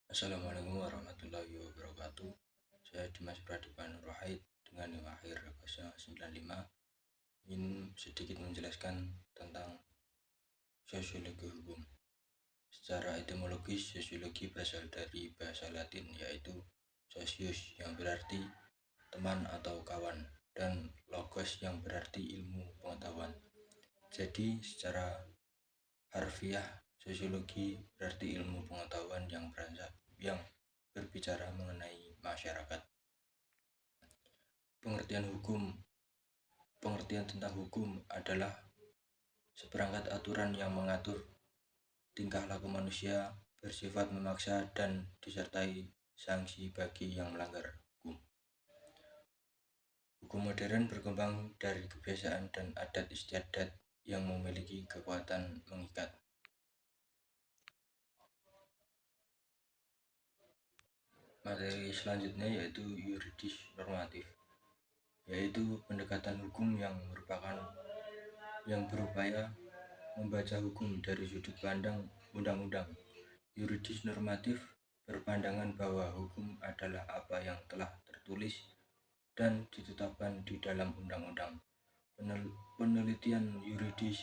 Assalamualaikum warahmatullahi wabarakatuh. Saya Dimas Pradipta Nur Wahid dengan NIM akhir 095 ingin sedikit menjelaskan tentang sosiologi hukum. Secara etimologis, sosiologi berasal dari bahasa Latin yaitu socius yang berarti teman atau kawan dan logos yang berarti ilmu pengetahuan. Jadi secara harfiah, sosiologi berarti ilmu pengetahuan yang berbicara mengenai masyarakat. Pengertian tentang hukum adalah seperangkat aturan yang mengatur tingkah laku manusia, bersifat memaksa dan disertai sanksi bagi yang melanggar hukum. Hukum modern berkembang dari kebiasaan dan adat istiadat yang memiliki kekuatan mengikat. Materi selanjutnya yaitu yuridis normatif, yaitu pendekatan hukum yang berupaya membaca hukum dari sudut pandang undang-undang. Yuridis normatif berpandangan bahwa hukum adalah apa yang telah tertulis dan ditetapkan di dalam undang-undang. Penelitian yuridis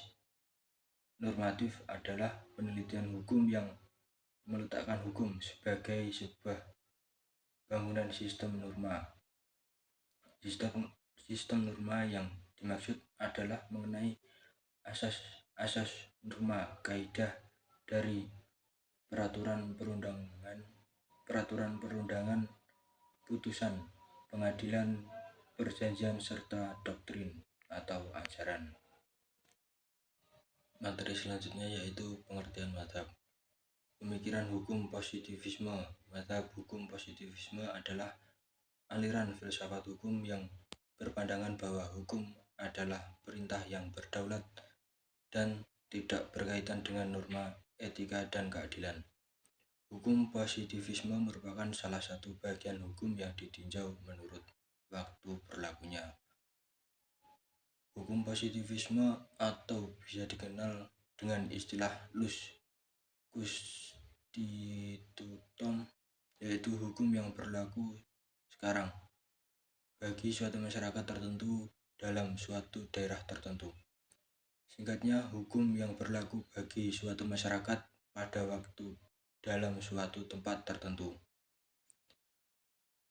normatif adalah penelitian hukum yang meletakkan hukum sebagai sebuah bangunan sistem norma. Sistem norma yang dimaksud adalah mengenai asas norma kaidah dari peraturan perundangan, putusan pengadilan, perjanjian serta doktrin atau ajaran. Materi selanjutnya yaitu pengertian mazhab. Pemikiran hukum positivisme. Mazhab hukum positivisme adalah aliran filsafat hukum yang berpandangan bahwa hukum adalah perintah yang berdaulat dan tidak berkaitan dengan norma etika dan keadilan. Hukum positivisme merupakan salah satu bagian hukum yang ditinjau menurut waktu berlakunya. Hukum positivisme atau bisa dikenal dengan istilah Ius Constitutum, yaitu hukum yang berlaku sekarang bagi suatu masyarakat tertentu dalam suatu daerah tertentu. Singkatnya, hukum yang berlaku bagi suatu masyarakat pada waktu dalam suatu tempat tertentu.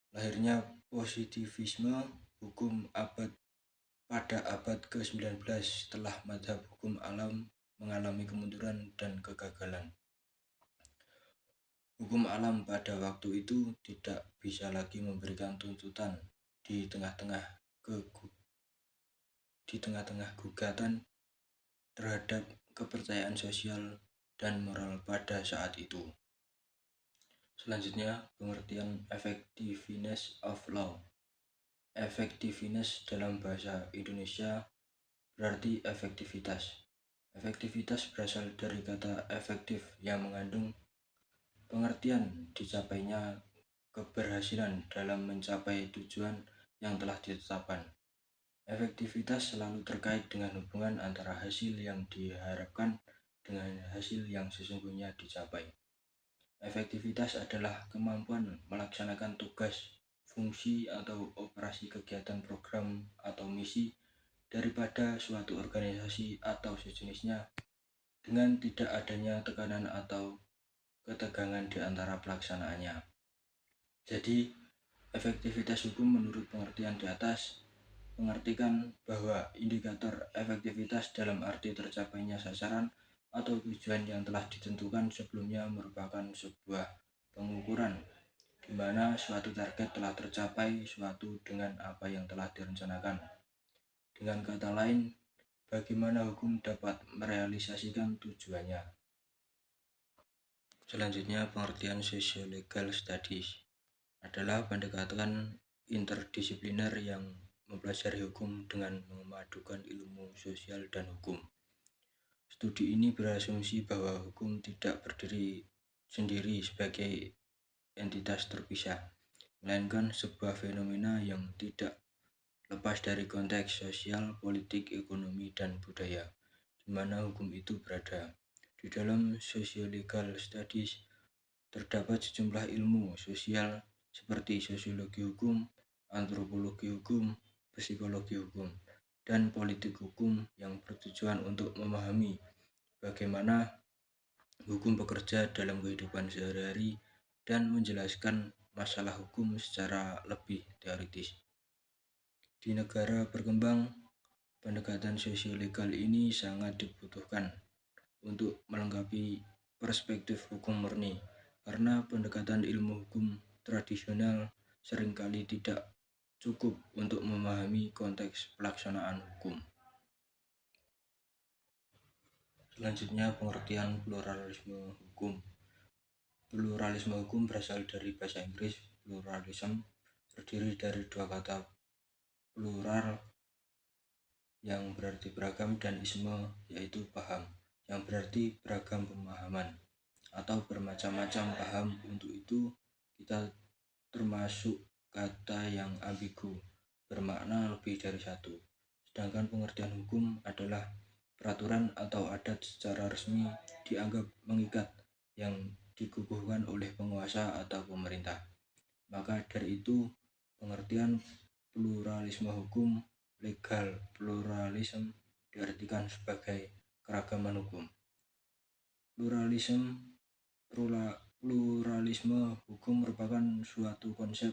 Lahirnya positivisme hukum pada abad ke-19 setelah mazhab hukum alam mengalami kemunduran dan kegagalan. Hukum alam pada waktu itu tidak bisa lagi memberikan tuntutan di tengah-tengah gugatan terhadap kepercayaan sosial dan moral pada saat itu. Selanjutnya, pengertian effectiveness of law. Effectiveness dalam bahasa Indonesia berarti efektivitas. Efektivitas berasal dari kata efektif yang mengandung pengertian dicapainya keberhasilan dalam mencapai tujuan yang telah ditetapkan. Efektivitas selalu terkait dengan hubungan antara hasil yang diharapkan dengan hasil yang sesungguhnya dicapai. Efektivitas adalah kemampuan melaksanakan tugas, fungsi atau operasi kegiatan program atau misi daripada suatu organisasi atau sejenisnya dengan tidak adanya tekanan atau ketegangan di antara pelaksanaannya. Jadi, efektivitas hukum menurut pengertian di atas mengartikan bahwa indikator efektivitas dalam arti tercapainya sasaran atau tujuan yang telah ditentukan sebelumnya merupakan sebuah pengukuran di mana suatu target telah tercapai suatu dengan apa yang telah direncanakan. Dengan kata lain, bagaimana hukum dapat merealisasikan tujuannya. Selanjutnya, pengertian socio-legal studies adalah pendekatan interdisipliner yang mempelajari hukum dengan memadukan ilmu sosial dan hukum. Studi ini berasumsi bahwa hukum tidak berdiri sendiri sebagai entitas terpisah, melainkan sebuah fenomena yang tidak lepas dari konteks sosial, politik, ekonomi, dan budaya di mana hukum itu berada. Di dalam socio-legal studies terdapat sejumlah ilmu sosial seperti sosiologi hukum, antropologi hukum, psikologi hukum, dan politik hukum yang bertujuan untuk memahami bagaimana hukum bekerja dalam kehidupan sehari-hari dan menjelaskan masalah hukum secara lebih teoritis. Di negara berkembang, pendekatan sosiolegal ini sangat dibutuhkan untuk melengkapi perspektif hukum murni, karena pendekatan ilmu hukum tradisional seringkali tidak cukup untuk memahami konteks pelaksanaan hukum. Selanjutnya, pengertian pluralisme hukum. Pluralisme hukum berasal dari bahasa Inggris pluralism, terdiri dari dua kata plural yang berarti beragam dan isme yaitu paham yang berarti beragam pemahaman atau bermacam-macam paham. Untuk itu kita termasuk kata yang ambigu bermakna lebih dari satu. Sedangkan pengertian hukum adalah peraturan atau adat secara resmi dianggap mengikat yang dikukuhkan oleh penguasa atau pemerintah. Maka dari itu pengertian pluralisme hukum, legal pluralism, diartikan sebagai keragaman hukum. Pluralisme hukum merupakan suatu konsep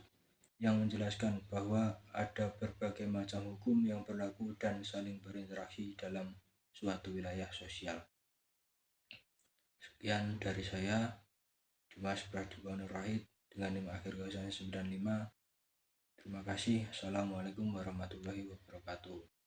yang menjelaskan bahwa ada berbagai macam hukum yang berlaku dan saling berinteraksi dalam suatu wilayah sosial. Sekian dari saya, Dimas Pradipta Nurwahid dengan NIM akhir 95. Terima kasih. Assalamualaikum warahmatullahi wabarakatuh.